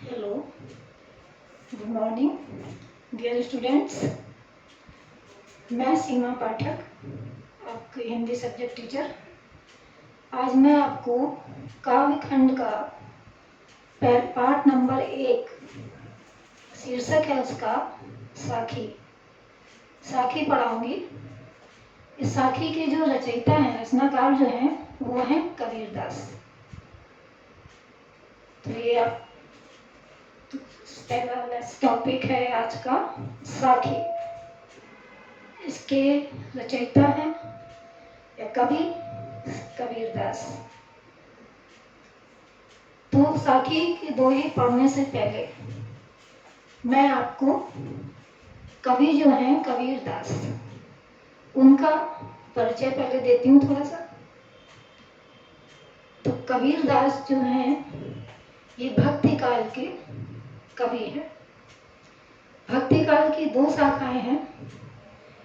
Hello, good morning dear students. मैं सीमा पाठक, आपकी Hindi subject teacher. आज मैं आपको काव्य खंड का पाठ नंबर 1, शीर्षक है उसका साखी साखी पढ़ाऊंगी। इस साखी के जो रचयिता हैं, रचनाकार जो हैं, वो हैं कबीरदास। तो ये आप पहला टॉपिक है आज का, साखी। इसके रचयिता हैं या कवि कबीरदास। तो साखी के दोहे पढ़ने से पहले मैं आपको कवि जो हैं कबीरदास, उनका परिचय पहले देती हूँ थोड़ा सा। तो कबीरदास जो हैं ये भक्ति काल के कवि हैं। भक्ति काल की 2 शाखाएं हैं,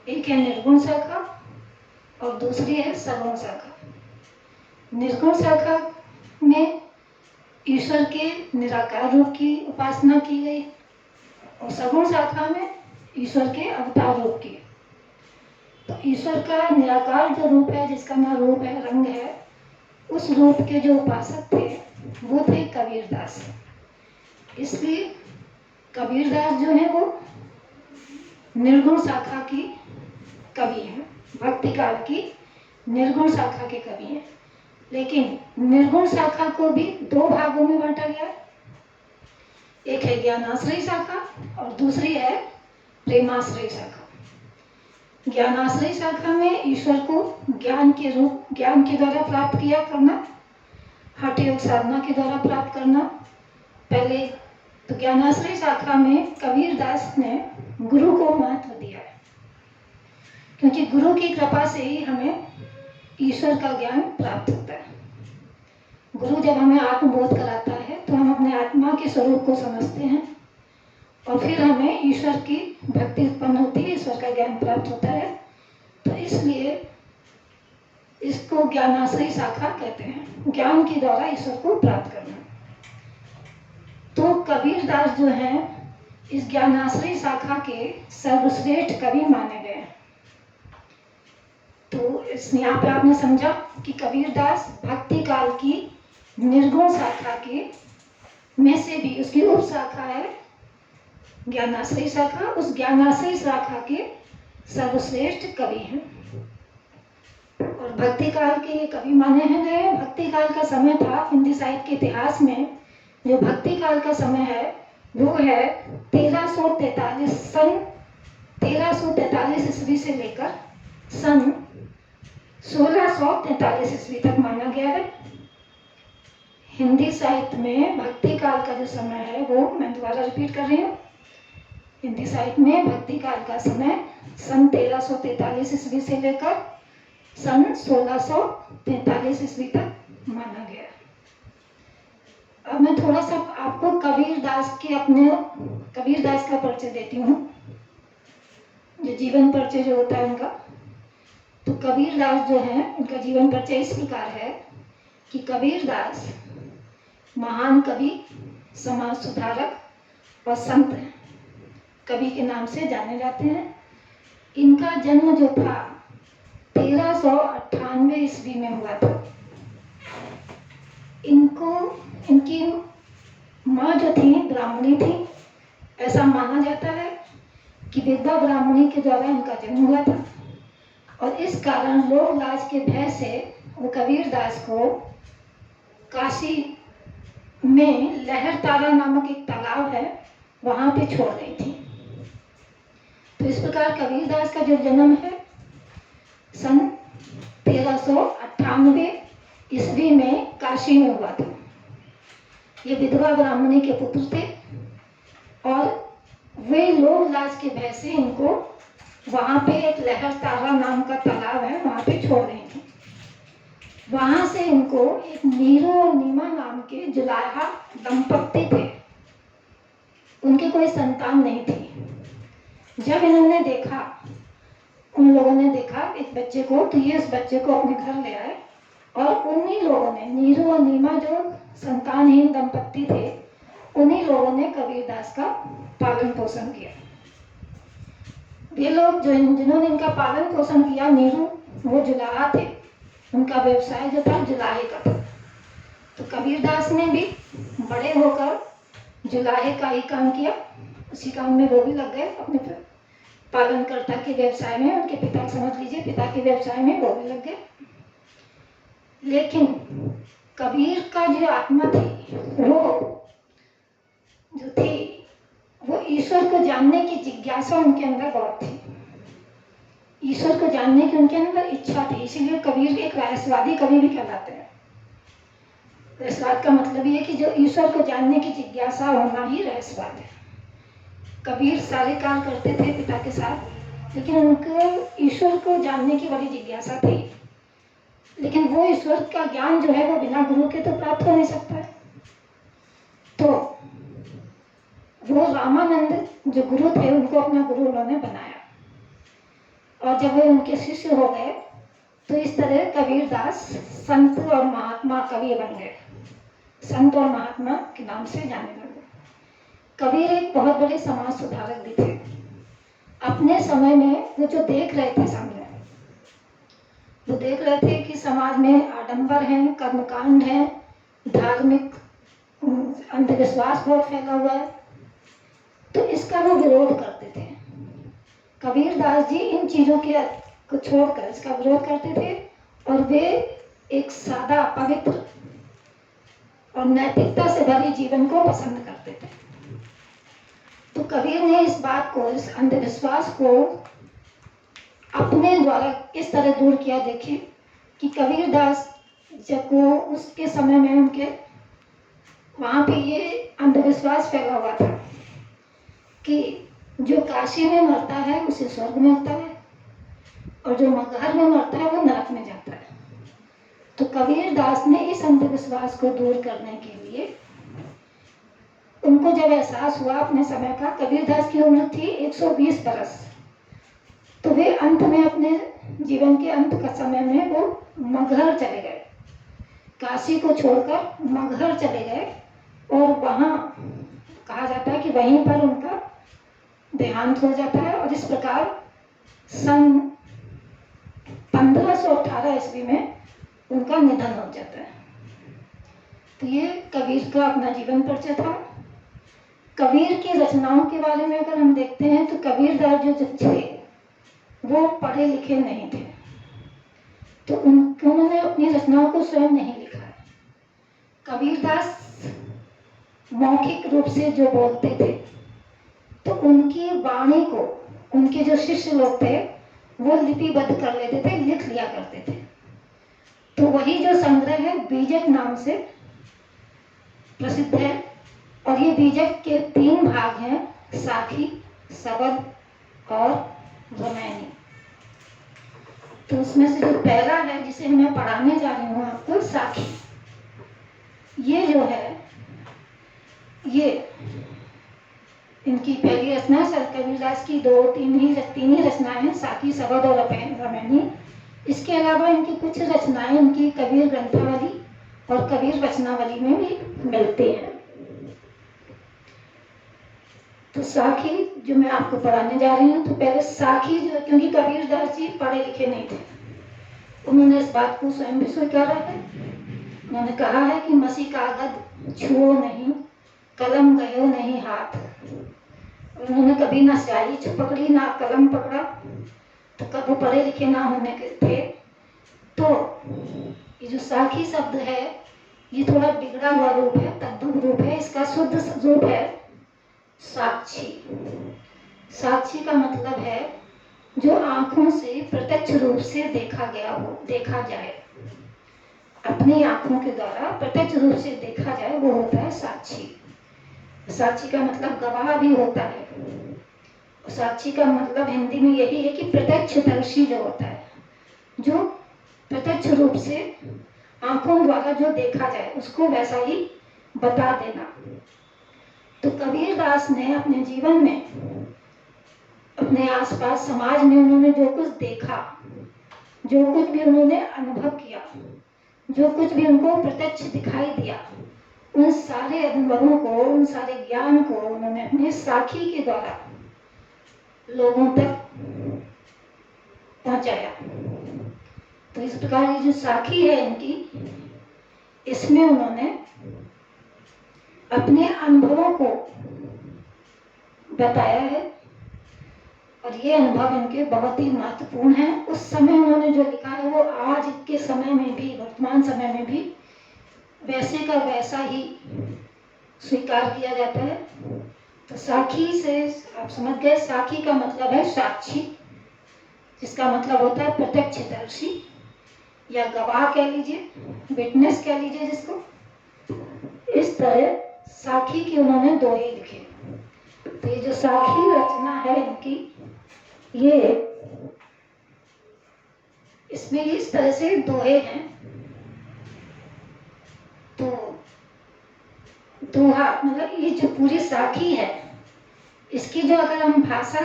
एक है निर्गुण शाखा और दूसरी है सगुण शाखा। निर्गुण शाखा में ईश्वर के निराकार रूप की उपासना की गई और सगुण शाखा में ईश्वर के अवतार रूप की। तो ईश्वर का निराकार जो रूप है, जिसका ना रूप है रंग है, उस रूप के जो उपासक थे वो थे कबीरदास। इसलिए कबीरदास जो है वो निर्गुण शाखा की कवि हैं, भक्ति काल की निर्गुण शाखा के कवि हैं। लेकिन निर्गुण शाखा को भी 2 भागों में बांटा गया। एक है ज्ञानाश्रय शाखा और दूसरी है प्रेमाश्रय शाखा। ज्ञानाश्रय शाखा में ईश्वर को ज्ञान के द्वारा प्राप्त किया करना, हठ योग साधना के द्वारा प्राप्त करना। पहले तो ज्ञानाश्रय शाखा में कबीरदास ने गुरु को महत्व दिया है, क्योंकि गुरु की कृपा से ही हमें ईश्वर का ज्ञान प्राप्त होता है। गुरु जब हमें आत्मबोध कराता है तो हम अपने आत्मा के स्वरूप को समझते हैं और फिर हमें ईश्वर की भक्ति उत्पन्न होती है, ईश्वर का ज्ञान प्राप्त होता है। तो इसलिए इसको ज्ञानाश्रय शाखा कहते हैं, ज्ञान के द्वारा ईश्वर को प्राप्त करना। तो कबीरदास जो हैं इस ज्ञानाश्रय शाखा के सर्वश्रेष्ठ कवि माने गए। तो इस यहाँ पे आपने समझा कि कबीरदास भक्ति काल की निर्गुण शाखा के में से भी उसकी उप शाखा है ज्ञानाश्रय शाखा। उस ज्ञानाश्रय शाखा के सर्वश्रेष्ठ कवि हैं और भक्ति काल के कवि माने हैं गए। भक्ति काल का समय था हिंदी साहित्य के इतिहास में, जो भक्ति काल का समय है वो है 1343 सन 1343 ईस्वी से लेकर सन 1643 ईस्वी तक माना गया है। हिंदी साहित्य में भक्ति काल का जो समय है वो मैं दोबारा रिपीट कर रही हूँ। हिंदी साहित्य में भक्ति काल का समय सन 1343 ईस्वी से लेकर सन 1643 ईस्वी तक माना गया। अब मैं थोड़ा सा आपको कबीरदास का परिचय देती हूँ, जो जीवन परिचय जो होता है उनका। तो कबीरदास जो है, उनका जीवन परिचय इस प्रकार है कि कबीरदास महान कवि, समाज सुधारक और संत हैं, कवि के नाम से जाने जाते हैं। इनका जन्म जो था 1398 ईस्वी में हुआ था। इनकी माँ जो थी ब्राह्मणी थी। ऐसा माना जाता है कि विधवा ब्राह्मणी के द्वारा इनका जन्म हुआ था और इस कारण लोग लाज के भय से वो कबीरदास को काशी में लहर तारा नामक एक तालाब है, वहां पे छोड़ गई थी। तो इस प्रकार कबीरदास का जो जन्म है सन 1398 ईस्वी में काशी में हुआ था। ये विधवा ब्राह्मणी के पुत्र थे और वे लोग लाज के भय से इनको वहां पे एक लहर तारा नाम का तालाब है, वहां पे छोड़ रही थी। वहां से इनको एक नीरू और नीमा नाम के जुलाहा दंपत्ति थे, उनकी कोई संतान नहीं थी। जब इन्होंने देखा, उन लोगों ने देखा इस बच्चे को, तो ये इस बच्चे को अपने घर ले आए और उन्हीं लोगों ने, नीरू और नीमा जो संतानहीन दंपत्ति थे, उन्हीं लोगों ने कबीरदास का पालन पोषण किया। ये लोग जिन्होंने इनका पालन पोषण किया, नीरू वो जुलाहा थे, उनका व्यवसाय जो था जुलाहे का था। तो कबीरदास ने भी बड़े होकर जुलाहे का ही काम किया, उसी काम में वो भी लग गए, अपने पालनकर्ता के व्यवसाय में, उनके पिता समझ लीजिए पिता के व्यवसाय में वो भी लग गए। लेकिन कबीर का जो आत्मा थी वो जो थी वो ईश्वर को जानने की जिज्ञासा उनके अंदर बहुत थी, ईश्वर को जानने की उनके अंदर इच्छा थी। इसीलिए कबीर एक रहस्यवादी कवि भी कहलाते हैं। रहस्यवाद का मतलब ये है कि जो ईश्वर को जानने की जिज्ञासा होना ही रहस्यवाद है। कबीर सारे काम करते थे पिता के साथ, लेकिन उनको ईश्वर को जानने की बड़ी जिज्ञासा थी। लेकिन वो ईश्वर का ज्ञान जो है वो बिना गुरु के तो प्राप्त हो नहीं सकता है। तो वो रामानंद जो गुरु थे उनको अपना गुरु उन्होंने बनाया, और जब वो उनके शिष्य हो गए तो इस तरह कबीरदास संत और महात्मा कवि बन गए, संत और महात्मा के नाम से जाने लगे। कबीर एक बहुत बड़े समाज सुधारक भी थे। अपने समय में वो जो देख रहे थे सामने, वो देख रहे थे कि समाज में आडंबर है, कर्मकांड है, धार्मिक अंधविश्वास बहुत फैला हुआ है, तो इसका वो विरोध करते थे। कबीरदास जी इन चीज़ों को छोड़कर इसका विरोध करते थे, और वे एक सादा, पवित्र और नैतिकता से भरे जीवन को पसंद करते थे। तो कबीर ने इस बात को, इस अंधविश्वास को अपने द्वारा इस तरह दूर किया। देखिए कि कबीरदास जब वो उसके समय में उनके वहाँ पे ये अंधविश्वास फैला हुआ था कि जो काशी में मरता है उसे स्वर्ग में मिलता है, और जो मगहर में मरता है वो नरक में जाता है। तो कबीरदास ने इस अंधविश्वास को दूर करने के लिए, उनको जब एहसास हुआ अपने समय का, कबीरदास की उम्र थी 120 बरस, तो वे अंत में अपने जीवन के अंत का समय में वो मगहर चले गए, काशी को छोड़कर मगहर चले गए, और वहाँ कहा जाता है कि वहीं पर उनका देहांत हो जाता है। और इस प्रकार सन 1518 ईस्वी में उनका निधन हो जाता है। तो ये कबीर का अपना जीवन परिचय था। कबीर की रचनाओं के बारे में अगर हम देखते हैं तो कबीरदास जो थे वो पढ़े लिखे नहीं थे, तो उन्होंने अपनी रचनाओं को स्वयं नहीं लिखा है। कबीरदास मौखिक रूप से जो बोलते थे, तो उनकी वाणी को उनके जो शिष्य लोग थे वो लिपिबद्ध कर लेते थे, लिख लिया करते थे। तो वही जो संग्रह है बीजक नाम से प्रसिद्ध है, और ये बीजक के 3 भाग हैं, साखी, सबद और रामायणी। तो उसमें से जो पहला है जिसे मैं पढ़ाने जा रही हूँ आपको, साखी, ये जो है ये इनकी पहली रचना है। कबीरदास की 3 ही रचनाएं हैं, साखी, सबद और रामायणी। इसके अलावा इनकी कुछ रचनाएं इनकी कबीर ग्रंथावली और कबीर रचनावली में भी मिलती हैं। तो साखी जो मैं आपको पढ़ाने जा रही हूँ, तो पहले साखी जो, क्योंकि कबीरदास जी पढ़े लिखे नहीं थे, उन्होंने इस बात को स्वयं भी स्वीकारा है। उन्होंने कहा है कि मसी कागज छुओ नहीं, कलम गयो नहीं हाथ। उन्होंने कभी ना स्याही पकड़ी ना कलम पकड़ा, तो कब वो पढ़े लिखे ना होने के थे। तो ये जो साखी शब्द है ये थोड़ा बिगड़ा हुआ रूप है, तद्भव रूप है। इसका शुद्ध रूप है साक्षी। साक्षी का मतलब है जो आंखों से प्रत्यक्ष रूप से देखा गया हो, देखा जाए, अपनी आंखों के द्वारा प्रत्यक्ष रूप से देखा जाए, वो होता है साक्षी। साक्षी का मतलब गवाह भी होता है। साक्षी का मतलब हिंदी में यही है कि प्रत्यक्षदर्शी जो होता है, जो प्रत्यक्ष रूप से आंखों द्वारा जो देखा जाए उसको वैसा ही बता देना। तो कबीरदास ने अपने जीवन में, अपने आसपास समाज में उन्होंने जो कुछ देखा, जो कुछ भी उन्होंने अनुभव किया, जो कुछ भी उनको प्रत्यक्ष दिखाई दिया, उन सारे अनुभवों को, उन सारे ज्ञान को उन्होंने अपने साखी के द्वारा लोगों तक पहुंचाया। तो इस प्रकार ये जो साखी है इनकी, इसमें उन्होंने अपने अनुभवों को बताया है और ये अनुभव इनके बहुत ही महत्वपूर्ण है। उस समय उन्होंने जो लिखा है वो आज के समय में भी, वर्तमान समय में भी वैसे का वैसा ही स्वीकार किया जाता है। तो साखी से आप समझ गए, साखी का मतलब है साक्षी, जिसका मतलब होता है प्रत्यक्षदर्शी या गवाह कह लीजिए, विटनेस कह लीजिए जिसको। इस तरह साखी के उन्होंने दोहे लिखे। तो ये जो साखी रचना है इनकी, ये इसमें इस तरह से दोहे हैं। तो दोहा मतलब ये जो पूरी साखी है, इसकी जो अगर हम भाषा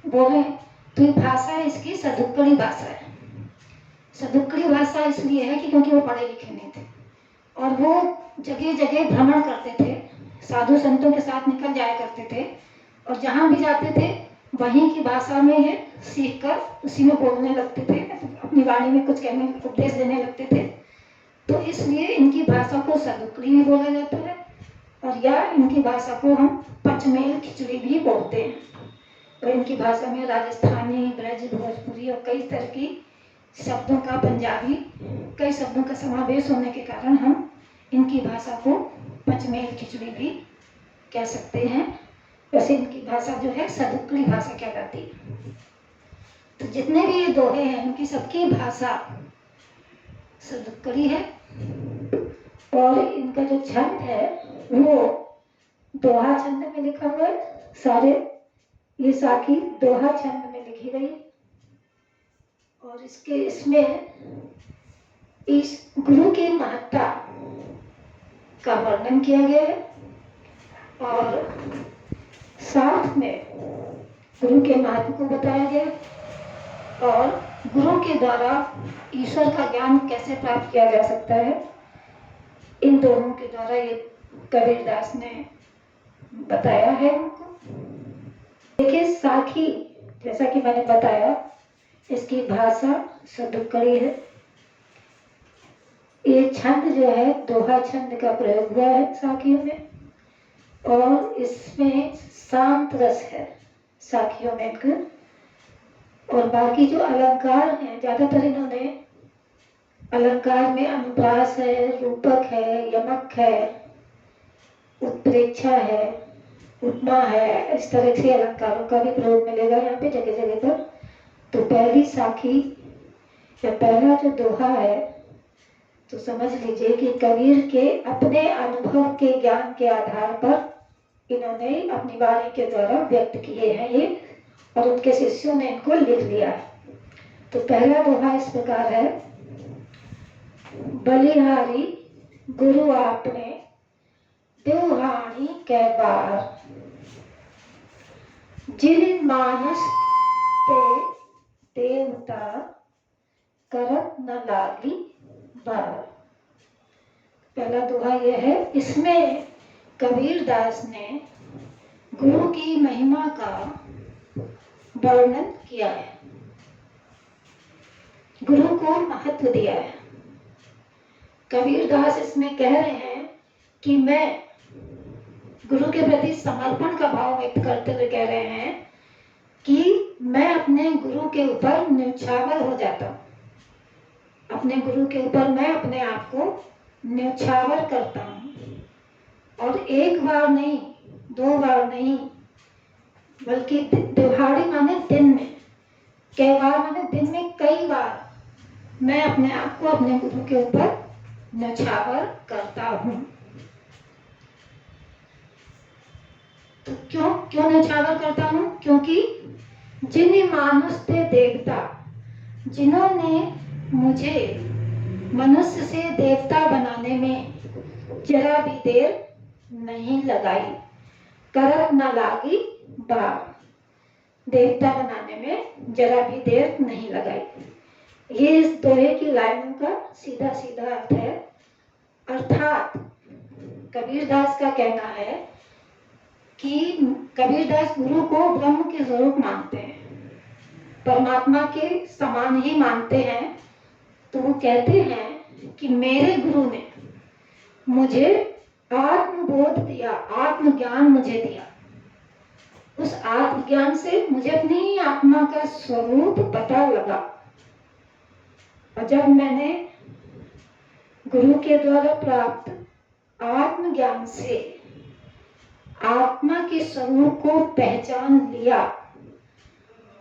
बोलें तो ये भाषा इसकी सदुक्कड़ी भाषा है। सदुक्कड़ी भाषा इसलिए है कि क्योंकि वो पढ़े लिखे नहीं थे और वो जगह जगह भ्रमण करते थे, साधु संतों के साथ निकल जाया करते थे और जहाँ भी जाते थे वहीं की भाषा में ये सीख कर उसी में बोलने लगते थे, अपनी वाणी में कुछ कहने, उपदेश देने लगते थे। तो इसलिए इनकी भाषा को सदुक्कड़ी भी बोला जाता है और या इनकी भाषा को हम पचमेल खिचड़ी भी बोलते हैं। और इनकी भाषा में राजस्थानी, ब्रज, भोजपुरी और कई तरह की शब्दों का, पंजाबी कई शब्दों का समावेश होने के कारण हम इनकी भाषा को पचमेल खिचड़ी भी कह सकते हैं। वैसे इनकी भाषा जो है सदुक्कड़ी भाषा कहलाती है। तो जितने भी ये दोहे हैं उनकी सबकी भाषा सदुक्कड़ी है और इनका जो छंद है वो दोहा छंद में लिखा हुआ है। सारे ये साखी दोहा छंद में लिखी गई और इसमें इस गुरु की महत्ता का वर्णन किया गया है और साथ में गुरु के महत्व को बताया गया और गुरु के द्वारा ईश्वर का ज्ञान कैसे प्राप्त किया जा सकता है, इन दोनों के द्वारा ये कबीरदास ने बताया है उनको। देखिए साखी, जैसा कि मैंने बताया, इसकी भाषा सदुक्कड़ी है। ये छंद जो है दोहा छंद का प्रयोग हुआ है साखियों में और इसमें शांत रस है साखियों में एक। और बाकी जो अलंकार हैं, ज्यादातर इन्होंने अलंकार में अनुप्रास है, रूपक है, यमक है, उत्प्रेक्षा है, उपमा है, इस तरह से अलंकारों का भी प्रयोग मिलेगा यहाँ पे जगह जगह पर। तो पहली साखी या पहला जो दोहा है तो समझ लीजिए कि कबीर के अपने अनुभव के ज्ञान के आधार पर इन्होंने अपनी वाणी के द्वारा व्यक्त किए हैं ये और उनके शिष्यों ने इनको लिख लिया है। तो पहला दोहा इस प्रकार है। बलिहारी गुरु आपने देवहानी कै बार, जिन मानस ते देवता करत न लागी बार। पहला दोहा यह है, इसमें कबीरदास ने गुरु की महिमा का वर्णन किया है, गुरु को महत्व दिया है। कबीरदास इसमें कह रहे हैं कि मैं गुरु के प्रति समर्पण का भाव व्यक्त करते हुए कह रहे हैं कि मैं अपने गुरु के ऊपर न्यौछावर हो जाता हूँ, अपने गुरु के ऊपर मैं अपने आप को न्यौछावर करता हूँ और एक बार नहीं, दो बार नहीं, बल्कि दिहाड़ी माने दिन में, कई बार माने दिन में कई बार मैं अपने आप को अपने गुरु के ऊपर न्यौछावर करता हूँ। तो क्यों न्यौछावर करता हूँ? क्योंकि जिन मानुष थे देवता, जिन्होंने मुझे मनुष्य से देवता बनाने में जरा भी देर नहीं लगाई, करत न लागी बार, देवता बनाने में जरा भी देर नहीं लगाई। ये इस दोहे की लाइनों का सीधा सीधा अर्थ है। अर्थात कबीरदास का कहना है कि कबीरदास गुरु को ब्रह्म के स्वरूप मानते हैं, परमात्मा के समान ही मानते हैं। तो वो कहते हैं कि मेरे गुरु ने मुझे आत्मबोध दिया, आत्मज्ञान मुझे दिया। उस आत्मज्ञान से मुझे अपनी आत्मा का स्वरूप पता लगा। और जब मैंने गुरु के द्वारा प्राप्त आत्मज्ञान से आत्मा के स्वरूप को पहचान लिया,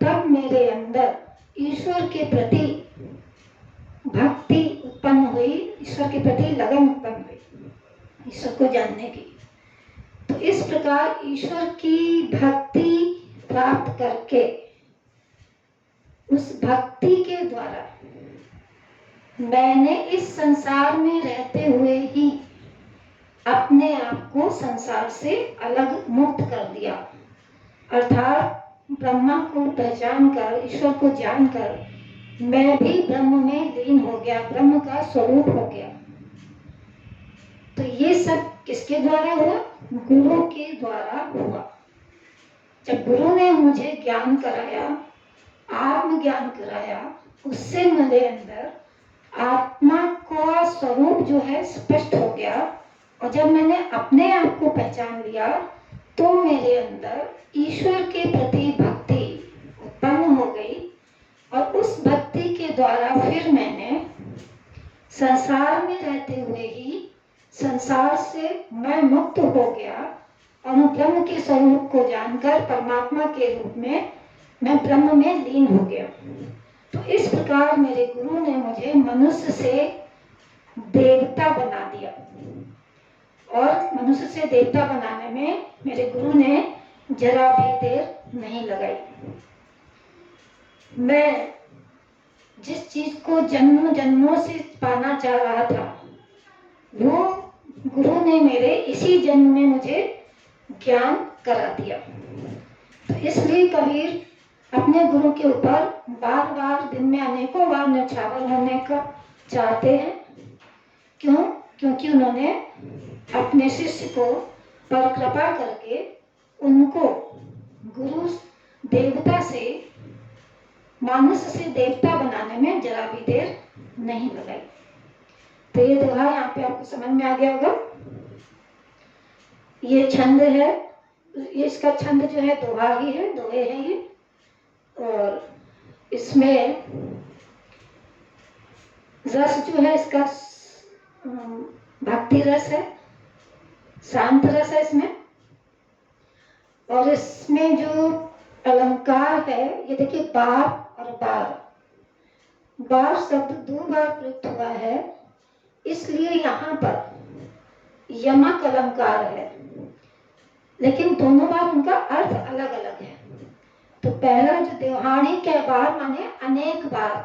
तब मेरे अंदर ईश्वर के प्रति भक्ति उत्पन्न हुई, ईश्वर के प्रति लगन उत्पन्न हुई, ईश्वर को जानने की। तो इस प्रकार ईश्वर की भक्ति प्राप्त करके, उस भक्ति के द्वारा मैंने इस संसार में रहते हुए ही अपने आप को संसार से अलग मुक्त कर दिया। अर्थात ब्रह्मा को पहचान कर, ईश्वर को जानकर मैं भी ब्रह्म में लीन हो गया, ब्रह्म का स्वरूप हो गया। तो ये सब किसके द्वारा हुआ? गुरु के द्वारा हुआ। जब गुरु ने मुझे ज्ञान कराया, आत्मज्ञान कराया, उससे मेरे अंदर आत्मा का स्वरूप जो है स्पष्ट हो गया। और जब मैंने अपने आप को पहचान लिया, तो मेरे अंदर ईश्वर के प्रति भक्ति उत्पन्न हो गई। और उस भक्ति के द्वारा फिर मैंने संसार में रहते हुए ही संसार से मैं मुक्त हो गया और ब्रह्म के स्वरूप को जानकर परमात्मा के रूप में मैं ब्रह्म में लीन हो गया। तो इस प्रकार मेरे गुरु ने मुझे मनुष्य से देवता बना दिया। और मनुष्य से देवता बनाने में मेरे गुरु ने जरा भी देर नहीं लगाई। मैं जिस चीज को जन्म जन्मों से पाना चाह रहा था, वो गुरु ने मेरे इसी जन्म में मुझे ज्ञान करा दिया। तो इसलिए कबीर अपने गुरु के ऊपर बार बार दिन में अनेकों बार न्यौछावर होने का चाहते हैं। क्यों? क्योंकि उन्होंने अपने शिष्य को पर कृपा करके उनको गुरु देवता से, मनुष्य से देवता बनाने में जरा भी देर नहीं लगाई। तो ये दोहा यहाँ पे आपको समझ में आ गया होगा। ये छंद है, ये इसका छंद जो है दोहा ही है, दोहे हैं ये। और इसमें रस जो है इसका भक्ति रस है, शांत रस है इसमें। और इसमें जो अलंकार है, ये देखिए बार और बार, बार शब्द 2 बार प्रयुक्त हुआ है, इसलिए यहाँ पर यमक अलंकार है। लेकिन दोनों बार उनका अर्थ अलग अलग है। तो पहला जो देवहानी के बार माने अनेक बार,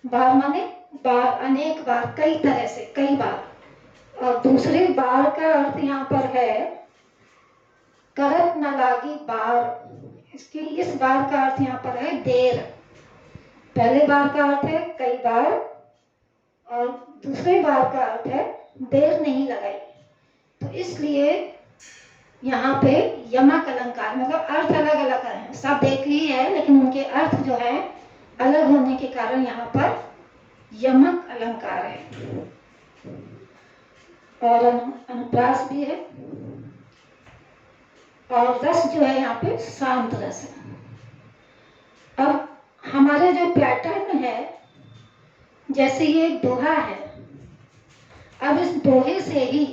बार माने बार, अनेक बार, कई तरह से, कई बार। और दूसरे बार का अर्थ यहाँ पर है करत न लागी बार। इसकी इस बार का अर्थ यहाँ पर है देर। पहले बार का अर्थ है कई बार और दूसरे बार का अर्थ है देर नहीं लगाई। तो इसलिए यहाँ पे यमक अलंकार, मतलब अर्थ अलग अलग है, सब एक ही है लेकिन उनके अर्थ जो है अलग होने के कारण यहाँ पर यमक अलंकार है। और अनुप्रास भी है। और रस जो है यहाँ पे शांत रस है। अब हमारे जो पैटर्न है, जैसे ये एक दोहा है, अब इस दोहे से ही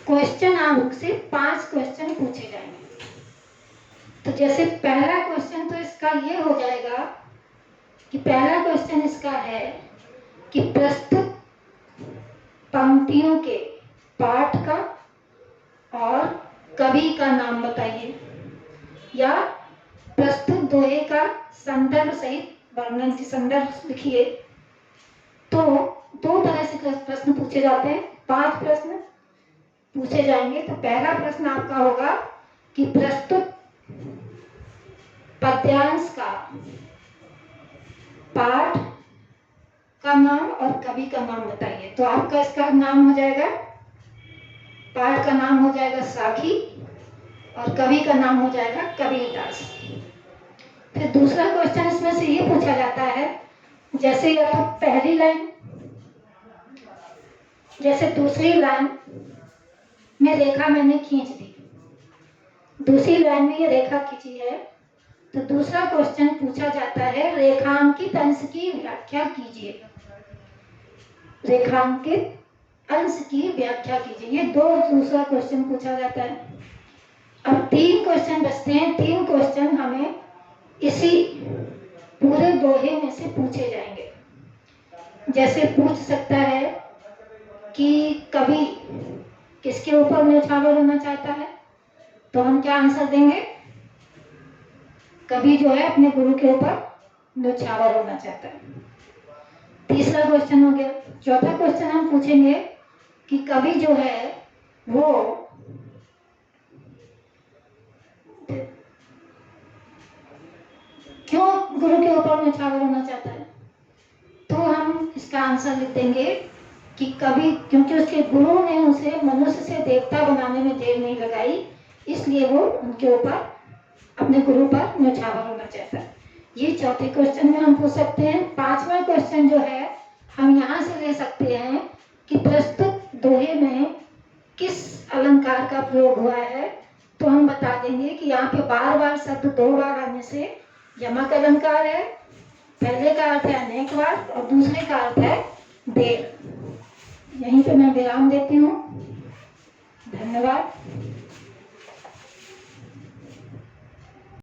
क्वेश्चन आपसे 5 क्वेश्चन पूछे जाएंगे। तो जैसे पहला क्वेश्चन तो इसका ये हो जाएगा कि पहला क्वेश्चन इसका है कि प्रस्तुत पंक्तियों के पाठ का और कवि का नाम बताइए, या प्रस्तुत दोहे का संदर्भ सहित वर्णन की संदर्भ लिखिए। तो 2 तरह से प्रश्न पूछे जाते हैं, 5 प्रश्न पूछे जाएंगे। तो पहला प्रश्न आपका होगा कि प्रस्तुत पद्यांश का पाठ का नाम और कवि का नाम बताइए। तो आपका इसका नाम हो जाएगा पाठ का नाम हो जाएगा साखी और कवि का नाम हो जाएगा कबीरदास। फिर दूसरा क्वेश्चन इसमें से ये पूछा जाता है, जैसे या तो पहली लाइन, जैसे दूसरी लाइन में रेखा मैंने खींच दी, दूसरी लाइन में ये रेखा खींची है, तो दूसरा क्वेश्चन पूछा जाता है रेखांकित अंश की व्याख्या कीजिए। रेखांकित अंश की व्याख्या कीजिए, ये दूसरा क्वेश्चन पूछा जाता है। अब 3 क्वेश्चन बचते हैं। 3 क्वेश्चन हमें इसी पूरे दोहे में से पूछे जाएंगे। जैसे पूछ सकता है कि कवि किसके ऊपर न्यौछावर होना चाहता है, तो हम क्या आंसर देंगे? कवि जो है अपने गुरु के ऊपर न्यौछावर होना चाहता है। तीसरा क्वेश्चन हो गया। चौथा क्वेश्चन हम पूछेंगे कि कवि जो है वो क्यों गुरु के ऊपर न्यौछावर होना चाहता है, तो हम इसका आंसर लिख देंगे कि कवि, क्योंकि उसके गुरु ने उसे मनुष्य से देवता बनाने में देर नहीं लगाई, इसलिए वो उनके ऊपर, अपने गुरु पर न्यौछावर होना चाहता है। ये चौथे क्वेश्चन में हम पूछ सकते हैं। 5वां क्वेश्चन जो है हम यहाँ से ले सकते हैं कि प्रस्तुत दोहे में किस अलंकार का प्रयोग हुआ है, तो हम बता देंगे कि यहाँ पे बार बार शब्द 2 बार आने से यमक अलंकार है। पहले का अर्थ है अनेक बार और दूसरे का अर्थ है देर। यहीं पे मैं विराम देती हूँ। धन्यवाद।